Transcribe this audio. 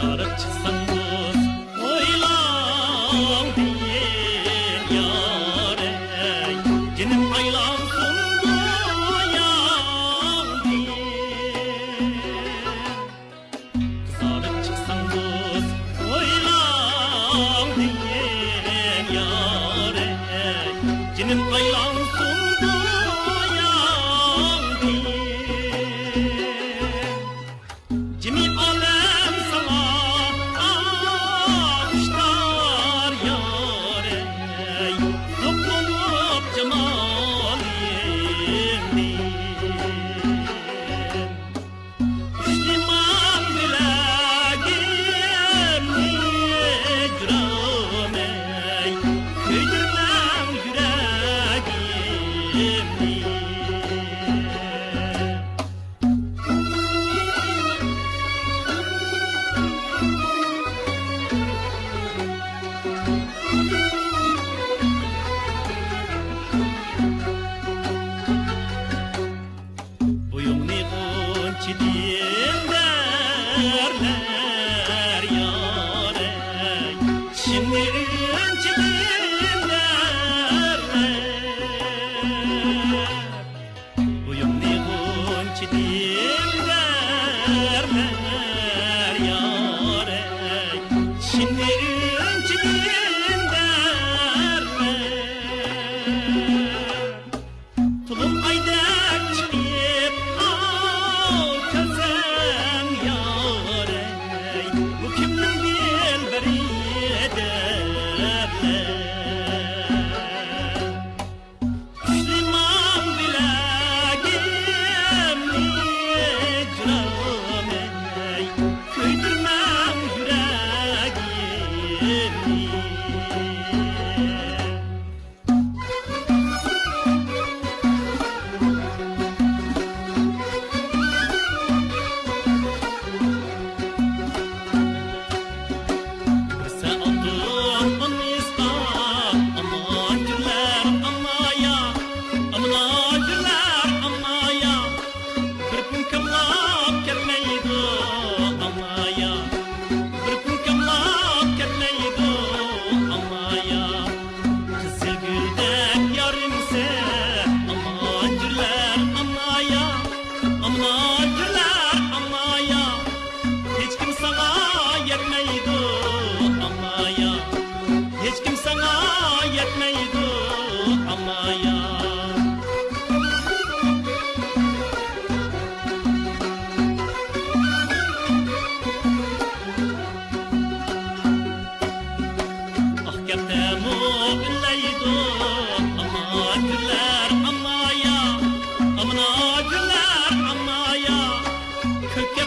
sarıp çıksanız oylan deyin yare cinim aylansın doyan deyin sarıp çıksanız oylan deyin yare cinim aylansın doyan deyin cimi alem sana alkışlar yâre toplanıp cemalinle Müslüman dileğimle cüremey köydürmem yüreğimle Buyumni gunçi derler yâre şimdi gunçi derler Buyumni gunçi derler yâre şimdi gunçi derler Tulum aydak çıkıp al kazan yâre Bu kimden dilberi ederler Müslüman dileğimle cüremey köydürmem yüreğimle Hiç kim sana yetmeydi ama ya Hiç kim sana yetmeydi ama ya Ah geptemu billeydi ama güller ama ya Amına güller ama ya Kök